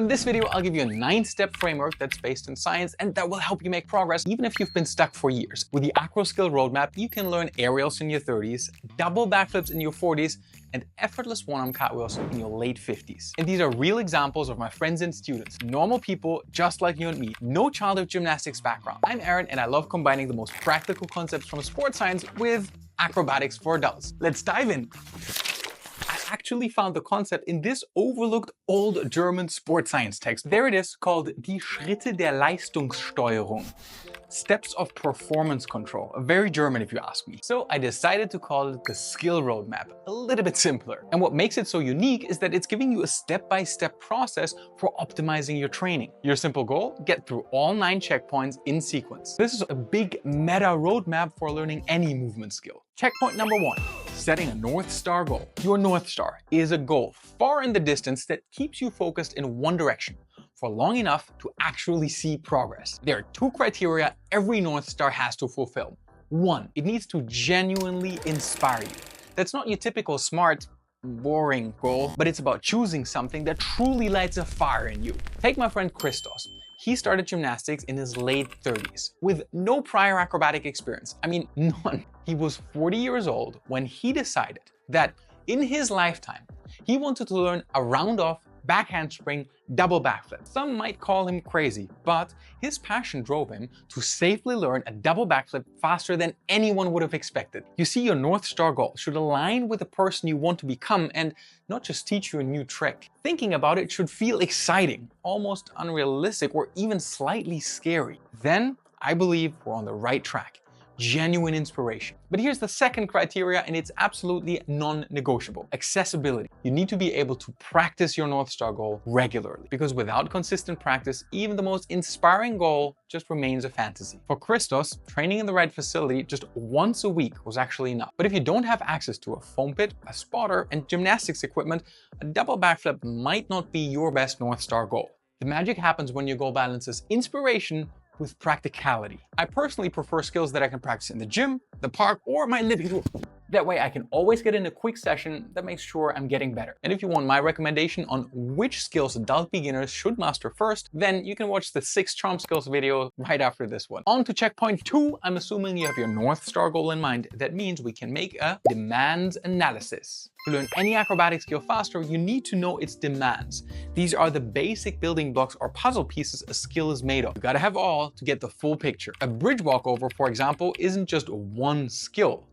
In this video, I'll give you a 9-step framework that's based in science and that will help you make progress even if you've been stuck for years. With the Acro skill roadmap, you can learn aerials in your 30s, double backflips in your 40s, and effortless one-arm cartwheels in your late 50s. And these are real examples of my friends and students, normal people just like you and me, no childhood gymnastics background. I'm Aaron and I love combining the most practical concepts from sports science with acrobatics for adults. Let's dive in. I actually found the concept in this overlooked old German sports science text. There it is, called Die Schritte der Leistungssteuerung. Steps of performance control. Very German if you ask me. So I decided to call it the skill roadmap, a little bit simpler. And what makes it so unique is that it's giving you a step-by-step process for optimizing your training. Your simple goal, get through all 9 checkpoints in sequence. This is a big meta roadmap for learning any movement skill. Checkpoint number 1, setting a North Star goal. Your North Star is a goal far in the distance that keeps you focused in one direction for long enough to actually see progress. There are 2 criteria every North Star has to fulfill. 1, it needs to genuinely inspire you. That's not your typical smart, boring goal, but it's about choosing something that truly lights a fire in you. Take my friend Christos. He started gymnastics in his late 30s with no prior acrobatic experience. I mean, none. He was 40 years old when he decided that in his lifetime, he wanted to learn a round-off back handspring, double backflip. Some might call him crazy, but his passion drove him to safely learn a double backflip faster than anyone would have expected. You see, your North Star goal should align with the person you want to become and not just teach you a new trick. Thinking about it should feel exciting, almost unrealistic, or even slightly scary. Then I believe we're on the right track. Genuine inspiration. But here's the second criteria, and it's absolutely non-negotiable. Accessibility. You need to be able to practice your North Star goal regularly, because without consistent practice, even the most inspiring goal just remains a fantasy. For Christos, training in the right facility just once a week was actually enough. But if you don't have access to a foam pit, a spotter, and gymnastics equipment, a double backflip might not be your best North Star goal. The magic happens when your goal balances inspiration with practicality. I personally prefer skills that I can practice in the gym, the park, or my living room. That way I can always get in a quick session that makes sure I'm getting better. And if you want my recommendation on which skills adult beginners should master first, then you can watch the 6 charm skills video right after this one. On to checkpoint 2, I'm assuming you have your North Star goal in mind. That means we can make a demands analysis. To learn any acrobatic skill faster, you need to know its demands. These are the basic building blocks or puzzle pieces a skill is made of. You gotta have all to get the full picture. A bridge walkover, for example, isn't just one skill.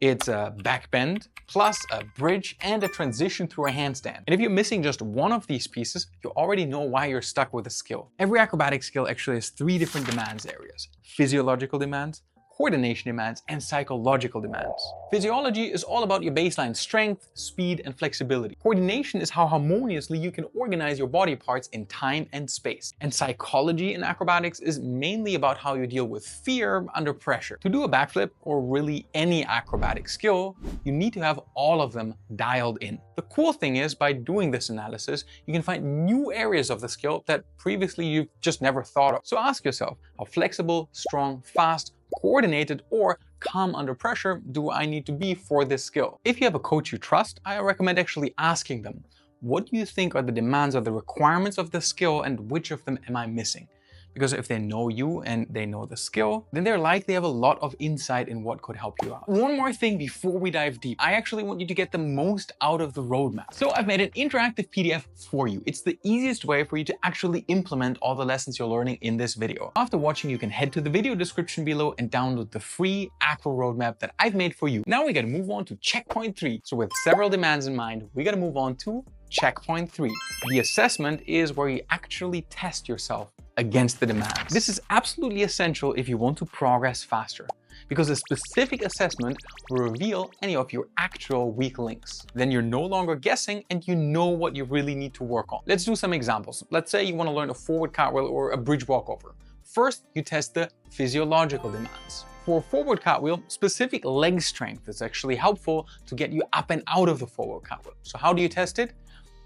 It's a back bend, plus a bridge and a transition through a handstand. And if you're missing just one of these pieces, you already know why you're stuck with a skill. Every acrobatic skill actually has 3 different demands areas: physiological demands, coordination demands, and psychological demands. Physiology is all about your baseline strength, speed, and flexibility. Coordination is how harmoniously you can organize your body parts in time and space. And psychology in acrobatics is mainly about how you deal with fear under pressure. To do a backflip, or really any acrobatic skill, you need to have all of them dialed in. The cool thing is, by doing this analysis, you can find new areas of the skill that previously you've just never thought of. So ask yourself, how flexible, strong, fast, coordinated, or calm under pressure do I need to be for this skill? If you have a coach you trust, I recommend actually asking them, what do you think are the demands or the requirements of the skill, and which of them am I missing? Because if they know you and they know the skill, then they're likely have a lot of insight in what could help you out. One more thing before we dive deep. I actually want you to get the most out of the roadmap. So I've made an interactive PDF for you. It's the easiest way for you to actually implement all the lessons you're learning in this video. After watching, you can head to the video description below and download the free Acro roadmap that I've made for you. Now we gotta move on to checkpoint 3. So with several demands in mind, we gotta move on to checkpoint 3. The assessment is where you actually test yourself against the demands. This is absolutely essential if you want to progress faster, because a specific assessment will reveal any of your actual weak links. Then you're no longer guessing and you know what you really need to work on. Let's do some examples. Let's say you want to learn a forward cartwheel or a bridge walkover. First, you test the physiological demands. For a forward cartwheel, specific leg strength is actually helpful to get you up and out of the forward cartwheel. So how do you test it?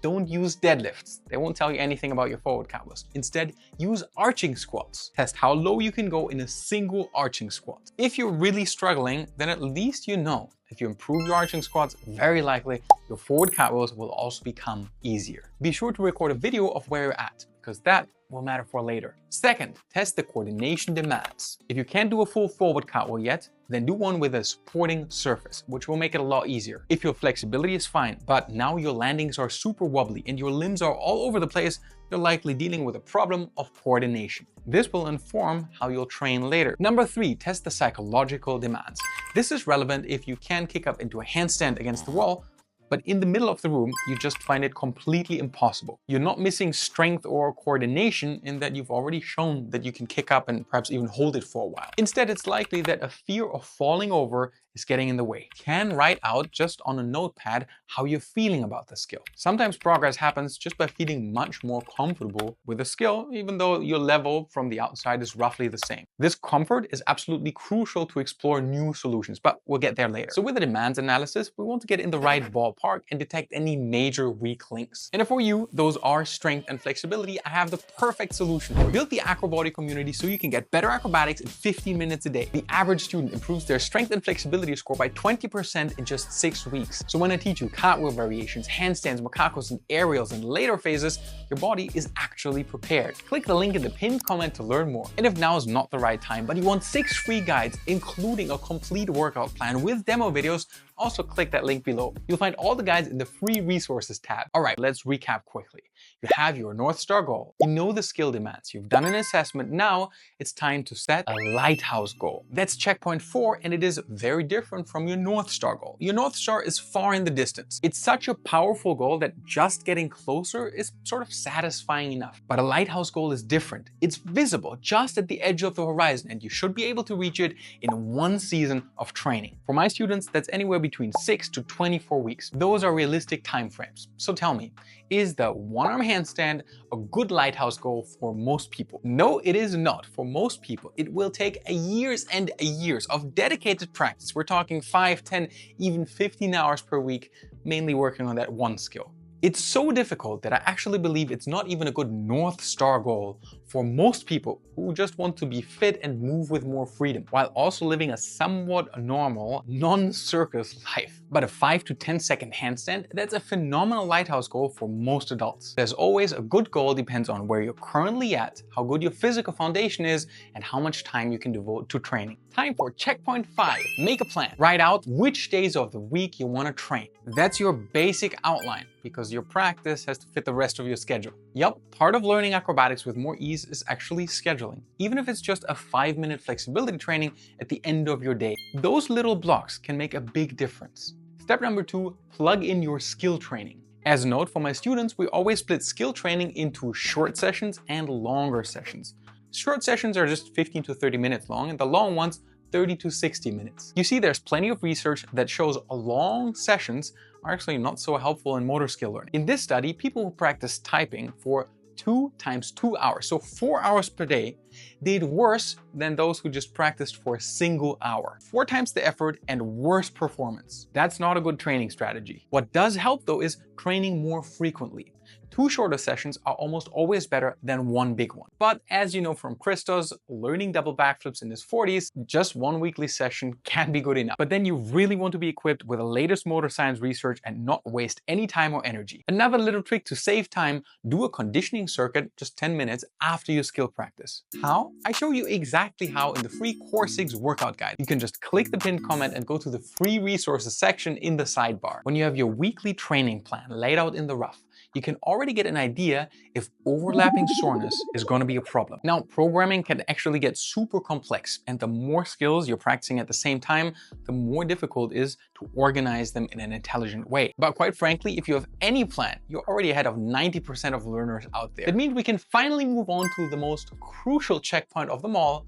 Don't use deadlifts. They won't tell you anything about your forward cartwheels. Instead, use arching squats. Test how low you can go in a single arching squat. If you're really struggling, then at least you know if you improve your arching squats, very likely your forward cartwheels will also become easier. Be sure to record a video of where you're at. because that will matter for later. Second, test the coordination demands. If you can't do a full forward cartwheel yet, then do one with a supporting surface, which will make it a lot easier. If your flexibility is fine, but now your landings are super wobbly and your limbs are all over the place, you're likely dealing with a problem of coordination. This will inform how you'll train later. Number 3, test the psychological demands. This is relevant if you can kick up into a handstand against the wall, but in the middle of the room, you just find it completely impossible. You're not missing strength or coordination in that you've already shown that you can kick up and perhaps even hold it for a while. Instead, it's likely that a fear of falling over is getting in the way. You can write out just on a notepad how you're feeling about the skill. Sometimes progress happens just by feeling much more comfortable with the skill, even though your level from the outside is roughly the same. This comfort is absolutely crucial to explore new solutions, but we'll get there later. So with the demands analysis, we want to get in the right ballpark and detect any major weak links. And for you, those are strength and flexibility. I have the perfect solution for you. Build the AcroBody community so you can get better acrobatics in 15 minutes a day. The average student improves their strength and flexibility score by 20% in just 6 weeks. So when I teach you cartwheel variations, handstands, makakos, and aerials in later phases, your body is actually prepared. Click the link in the pinned comment to learn more. And if now is not the right time, but you want 6 free guides, including a complete workout plan with demo videos, also click that link below. You'll find all the guides in the free resources tab. All right, let's recap quickly. You have your North Star goal. You know the skill demands. You've done an assessment. Now it's time to set a lighthouse goal. That's checkpoint 4, and it is very different from your North Star goal. Your North Star is far in the distance. It's such a powerful goal that just getting closer is sort of satisfying enough. But a lighthouse goal is different. It's visible just at the edge of the horizon, and you should be able to reach it in 1 season of training. For my students, that's anywhere between 6 to 24 weeks. Those are realistic timeframes. So tell me, is the one-arm handstand a good lighthouse goal for most people? No, it is not. For most people, it will take years and years of dedicated practice. We're talking 5, 10, even 15 hours per week, mainly working on that one skill. It's so difficult that I actually believe it's not even a good North Star goal for most people who just want to be fit and move with more freedom, while also living a somewhat normal, non-circus life. But a 5 to 10 second handstand, that's a phenomenal lighthouse goal for most adults. There's always a good goal, depends on where you're currently at, how good your physical foundation is, and how much time you can devote to training. Time for checkpoint 5. Make a plan. Write out which days of the week you want to train. That's your basic outline, because your practice has to fit the rest of your schedule. Yup, part of learning acrobatics with more ease is actually scheduling. Even if it's just a 5-minute flexibility training at the end of your day, those little blocks can make a big difference. Step number 2, plug in your skill training. As a note for my students, we always split skill training into short sessions and longer sessions. Short sessions are just 15 to 30 minutes long, and the long ones 30 to 60 minutes. You see, there's plenty of research that shows long sessions are actually not so helpful in motor skill learning. In this study, people who practice typing for 2 times 2 hours, so 4 hours per day, did worse than those who just practiced for a single hour. 4 times the effort and worse performance. That's not a good training strategy. What does help though is training more frequently. 2 shorter sessions are almost always better than 1 big one. But as you know from Christos, learning double backflips in his 40s, just 1 weekly session can be good enough. But then you really want to be equipped with the latest motor science research and not waste any time or energy. Another little trick to save time, do a conditioning circuit just 10 minutes after your skill practice. How? I show you exactly how in the free Core 6 workout guide. You can just click the pinned comment and go to the free resources section in the sidebar. When you have your weekly training plan laid out in the rough, you can already get an idea if overlapping soreness is going to be a problem. Now, programming can actually get super complex, and the more skills you're practicing at the same time, the more difficult it is to organize them in an intelligent way. But quite frankly, if you have any plan, you're already ahead of 90% of learners out there. That means we can finally move on to the most crucial checkpoint of them all,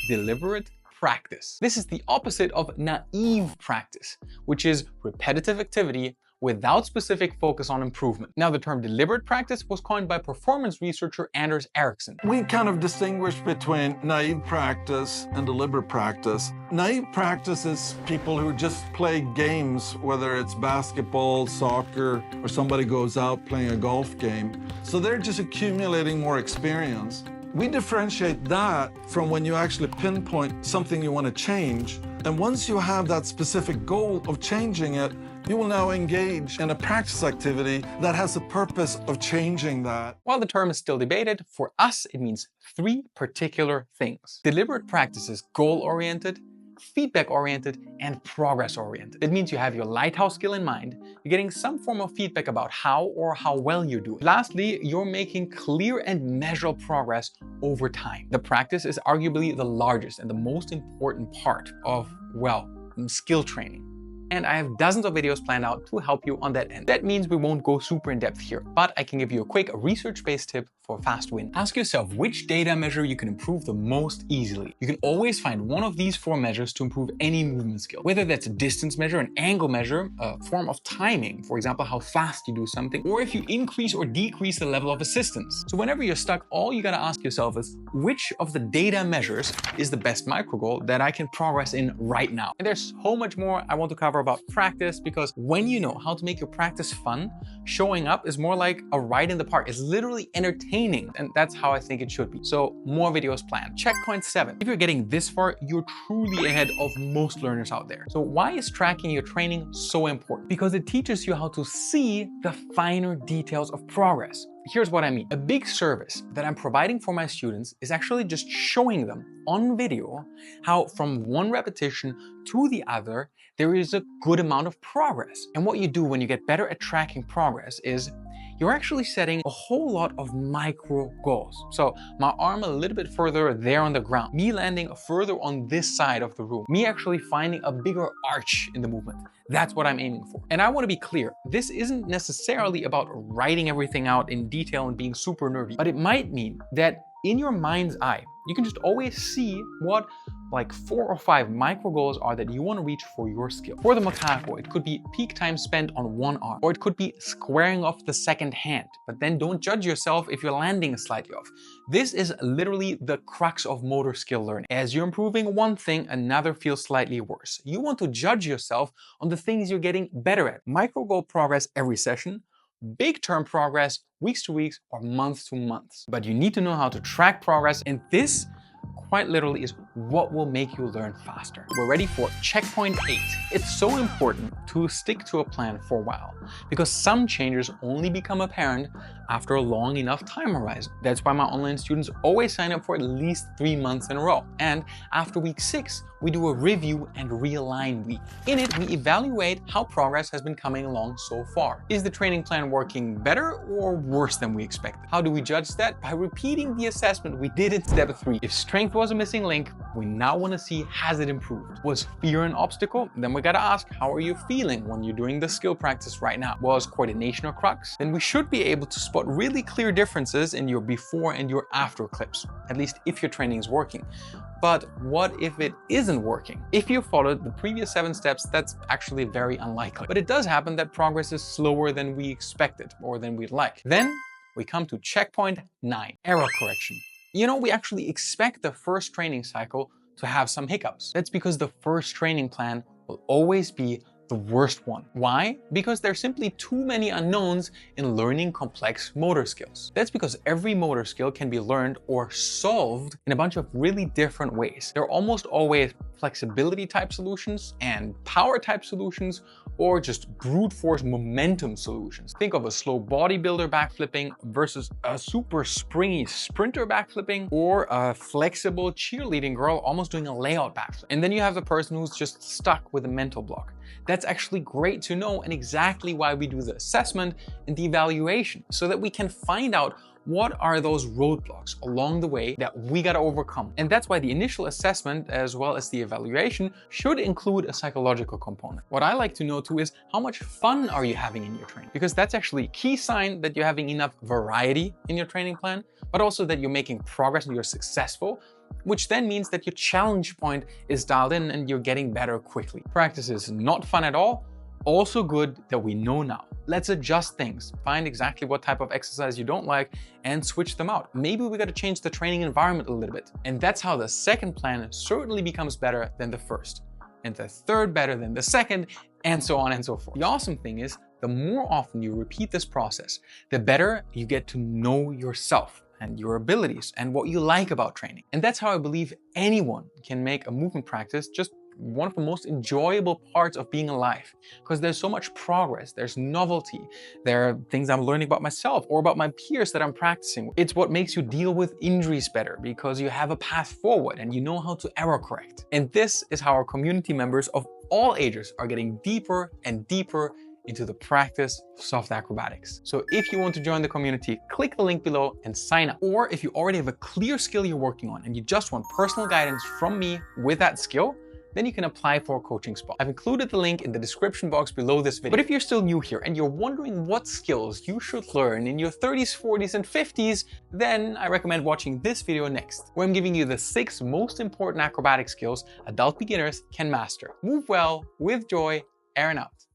deliberate practice. This is the opposite of naive practice, which is repetitive activity without specific focus on improvement. Now, the term deliberate practice was coined by performance researcher Anders Ericsson. We kind of distinguish between naive practice and deliberate practice. Naive practice is people who just play games, whether it's basketball, soccer, or somebody goes out playing a golf game. So they're just accumulating more experience. We differentiate that from when you actually pinpoint something you want to change. And once you have that specific goal of changing it, You will now engage in a practice activity that has the purpose of changing that. While the term is still debated, for us it means three particular things. Deliberate practice is goal-oriented, feedback-oriented, and progress-oriented. It means you have your lighthouse skill in mind, you're getting some form of feedback about how well you're doing. Lastly, you're making clear and measurable progress over time. The practice is arguably the largest and the most important part of, well, skill training. And I have dozens of videos planned out to help you on that end. That means we won't go super in depth here, but I can give you a quick research-based tip for a fast win. Ask yourself which data measure you can improve the most easily. You can always find one of these 4 measures to improve any movement skill. Whether that's a distance measure, an angle measure, a form of timing, for example, how fast you do something, or if you increase or decrease the level of assistance. So whenever you're stuck, all you gotta ask yourself is, which of the data measures is the best micro goal that I can progress in right now? And there's so much more I want to cover about practice, because when you know how to make your practice fun, showing up is more like a ride in the park. It's literally entertaining, and that's how I think it should be. So more videos planned. Checkpoint 7. If you're getting this far, you're truly ahead of most learners out there. So why is tracking your training so important? Because it teaches you how to see the finer details of progress. Here's what I mean. A big service that I'm providing for my students is actually just showing them on video how from one repetition to the other, there is a good amount of progress. And what you do when you get better at tracking progress is you're actually setting a whole lot of micro goals. So my arm a little bit further there on the ground, me landing further on this side of the room, me actually finding a bigger arch in the movement. That's what I'm aiming for. And I want to be clear, this isn't necessarily about writing everything out in detail and being super nerdy, but it might mean that in your mind's eye, you can just always see what like 4 or 5 micro goals are that you want to reach for your skill. For the macaco, it could be peak time spent on one arm, or it could be squaring off the second hand. But then don't judge yourself if you're landing slightly off. This is literally the crux of motor skill learning. As you're improving one thing, another feels slightly worse. You want to judge yourself on the things you're getting better at. Micro goal progress every session, big term progress weeks to weeks or months to months. But you need to know how to track progress, and this quite literally is what will make you learn faster. We're ready for checkpoint 8. It's so important to stick to a plan for a while, because some changes only become apparent after a long enough time horizon. That's why my online students always sign up for at least 3 months in a row. And after week 6, we do a review and realign week. In it, we evaluate how progress has been coming along so far. Is the training plan working better or worse than we expected? How do we judge that? By repeating the assessment we did in step 3. If strength was a missing link, we now want to see, has it improved? Was fear an obstacle? Then we gotta ask, how are you feeling when you're doing the skill practice right now? Was coordination a crux? Then we should be able to spot really clear differences in your before and your after clips, at least if your training is working. But what if it isn't working? If you followed the previous 7 steps, that's actually very unlikely. But it does happen that progress is slower than we expected or than we'd like. Then we come to checkpoint 9, error correction. You know, we actually expect the first training cycle to have some hiccups. That's because the first training plan will always be the worst one. Why? Because there's simply too many unknowns in learning complex motor skills. That's because every motor skill can be learned or solved in a bunch of really different ways. There are almost always flexibility type solutions and power type solutions, or just brute force momentum solutions. Think of a slow bodybuilder backflipping versus a super springy sprinter backflipping, or a flexible cheerleading girl almost doing a layout backflip. And then you have the person who's just stuck with a mental block. That's actually great to know, and exactly why we do the assessment and the evaluation, so that we can find out what are those roadblocks along the way that we gotta overcome. And that's why the initial assessment, as well as the evaluation, should include a psychological component. What I like to know too is, how much fun are you having in your training? Because that's actually a key sign that you're having enough variety in your training plan, but also that you're making progress and you're successful, which then means that your challenge point is dialed in and you're getting better quickly. Practice is not fun at all, also good that we know now. Let's adjust things, find exactly what type of exercise you don't like and switch them out. Maybe we gotta change the training environment a little bit. And that's how the second plan certainly becomes better than the first, and the third better than the second, and so on and so forth. The awesome thing is, the more often you repeat this process, the better you get to know yourself and your abilities and what you like about training. And that's how I believe anyone can make a movement practice just one of the most enjoyable parts of being alive, because there's so much progress, there's novelty, there are things I'm learning about myself or about my peers that I'm practicing with. It's what makes you deal with injuries better, because you have a path forward and you know how to error correct. And this is how our community members of all ages are getting deeper and deeper into the practice of soft acrobatics. So if you want to join the community, click the link below and sign up. Or if you already have a clear skill you're working on and you just want personal guidance from me with that skill, then you can apply for a coaching spot. I've included the link in the description box below this video. But if you're still new here and you're wondering what skills you should learn in your 30s, 40s, and 50s, then I recommend watching this video next, where I'm giving you the 6 most important acrobatic skills adult beginners can master. Move well, with joy, Aaron out.